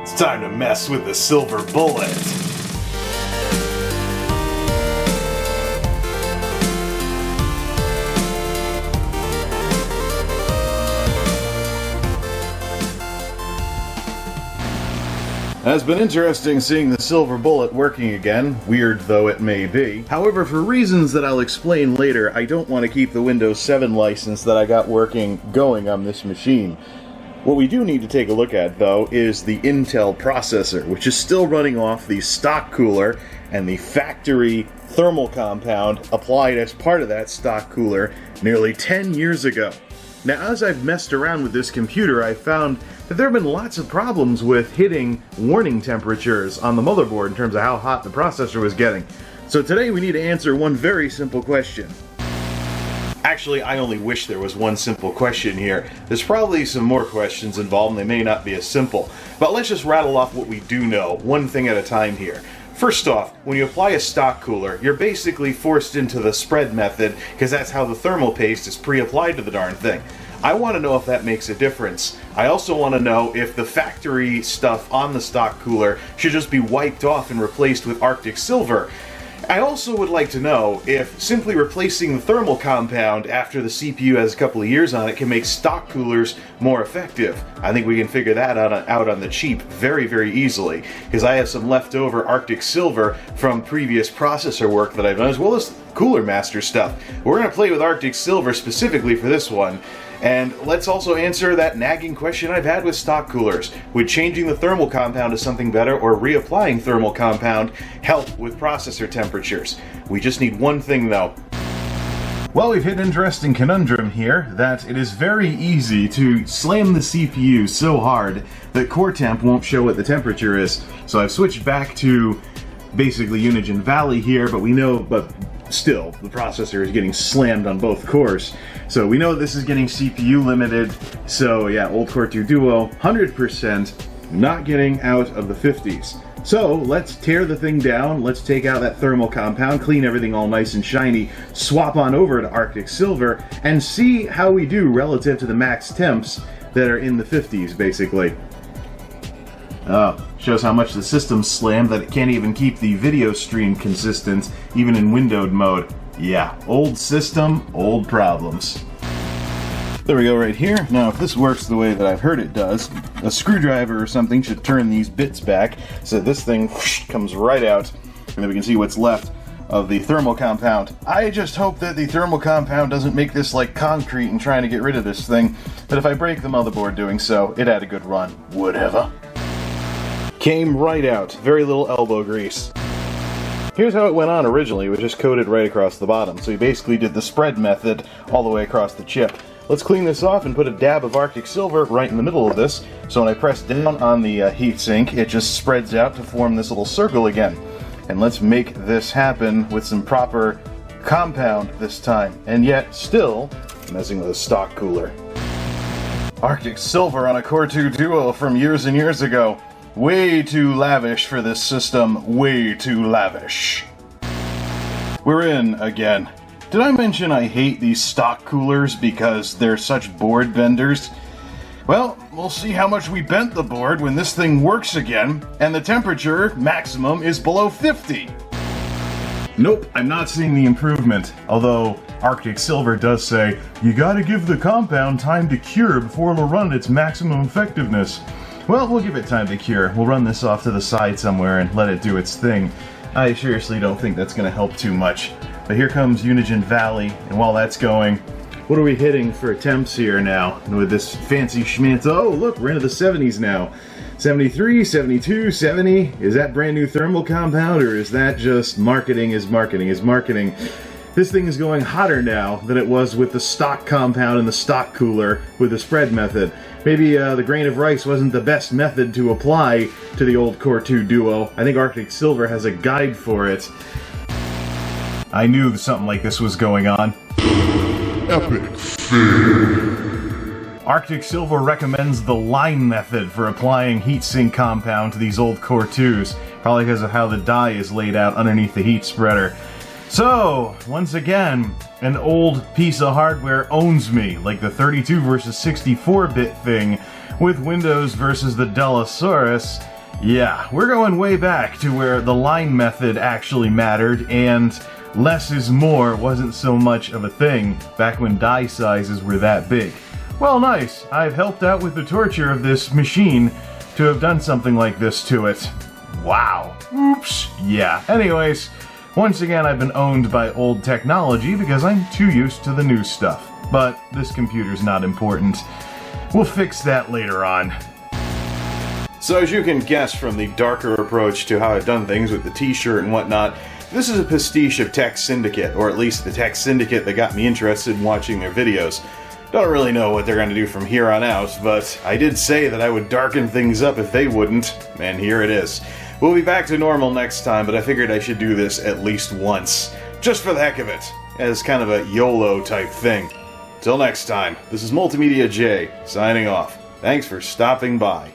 It's time to mess with the silver bullet. It's been interesting seeing the silver bullet working again, weird though it may be. However, for reasons that I'll explain later, I don't want to keep the Windows 7 license that I got going on this machine. What we do need to take a look at, though, is the Intel processor, which is still running off the stock cooler and the factory thermal compound applied as part of that stock cooler nearly 10 years ago. Now, as I've messed around with this computer, I've found that there have been lots of problems with hitting warning temperatures on the motherboard in terms of how hot the processor was getting. So today we need to answer one very simple question. Actually, I only wish there was one simple question here. There's probably some more questions involved and they may not be as simple. But let's just rattle off what we do know, one thing at a time here. First off, when you apply a stock cooler, you're basically forced into the spread method because that's how the thermal paste is pre-applied to the darn thing. I want to know if that makes a difference. I also want to know if the factory stuff on the stock cooler should just be wiped off and replaced with Arctic Silver. I also would like to know if simply replacing the thermal compound after the CPU has a couple of years on it can make stock coolers more effective. I think we can figure that out on the cheap very, very easily, because I have some leftover Arctic Silver from previous processor work that I've done, as well as Cooler Master stuff. We're going to play with Arctic Silver specifically for this one. And let's also answer that nagging question I've had with stock coolers. Would changing the thermal compound to something better or reapplying thermal compound help with processor temperatures? We just need one thing though. Well, we've hit an interesting conundrum here that it is very easy to slam the CPU so hard that core temp won't show what the temperature is. So I've switched back to basically Unigine Valley here, but still, the processor is getting slammed on both cores. So we know this is getting CPU limited. So yeah, old Core 2 Duo, 100%, not getting out of the 50s. So let's tear the thing down, let's take out that thermal compound, clean everything all nice and shiny, swap on over to Arctic Silver, and see how we do relative to the max temps that are in the 50s, basically. Shows how much the system's slammed that it can't even keep the video stream consistent, even in windowed mode. Yeah, old system, old problems. There we go right here. Now, if this works the way that I've heard it does, a screwdriver or something should turn these bits back so this thing whoosh, comes right out, and then we can see what's left of the thermal compound. I just hope that the thermal compound doesn't make this like concrete and trying to get rid of this thing, but if I break the motherboard doing so, it had a good run. Whatever. Came right out. Very little elbow grease. Here's how it went on originally. It was just coated right across the bottom. So we basically did the spread method all the way across the chip. Let's clean this off and put a dab of Arctic Silver right in the middle of this. So when I press down on the heatsink, it just spreads out to form this little circle again. And let's make this happen with some proper compound this time. And yet, still messing with a stock cooler. Arctic Silver on a Core 2 Duo from years and years ago. Way too lavish for this system, way too lavish. We're in again. Did I mention I hate these stock coolers because they're such board benders? Well, we'll see how much we bent the board when this thing works again, and the temperature maximum is below 50. Nope, I'm not seeing the improvement, although Arctic Silver does say, you gotta give the compound time to cure before it'll run its maximum effectiveness. Well, we'll give it time to cure. We'll run this off to the side somewhere and let it do its thing. I seriously don't think that's going to help too much. But here comes Unigine Valley, and while that's going, what are we hitting for temps here now with this fancy schmantz? Oh, look, we're into the 70s now. 73, 72, 70. Is that brand new thermal compound, or is that just marketing is marketing is marketing? This thing is going hotter now than it was with the stock compound and the stock cooler with the spread method. Maybe the grain of rice wasn't the best method to apply to the old Core 2 Duo. I think Arctic Silver has a guide for it. I knew something like this was going on. Epic fail. Arctic Silver recommends the line method for applying heatsink compound to these old Core 2s, probably because of how the die is laid out underneath the heat spreader. So, once again, an old piece of hardware owns me, like the 32 versus 64-bit thing with Windows versus the Delosaurus, Yeah, we're going way back to where the line method actually mattered, and less is more wasn't so much of a thing back when die sizes were that big. Well, nice. I've helped out with the torture of this machine to have done something like this to it. Wow. Oops. Yeah. Anyways, once again I've been owned by old technology because I'm too used to the new stuff. But this computer's not important. We'll fix that later on. So as you can guess from the darker approach to how I've done things with the t-shirt and whatnot, this is a pastiche of Tech Syndicate, or at least the Tech Syndicate that got me interested in watching their videos. Don't really know what they're going to do from here on out, but I did say that I would darken things up if they wouldn't, and here it is. We'll be back to normal next time, but I figured I should do this at least once, just for the heck of it, as kind of a YOLO type thing. Till next time, this is MultimediaJay, signing off. Thanks for stopping by.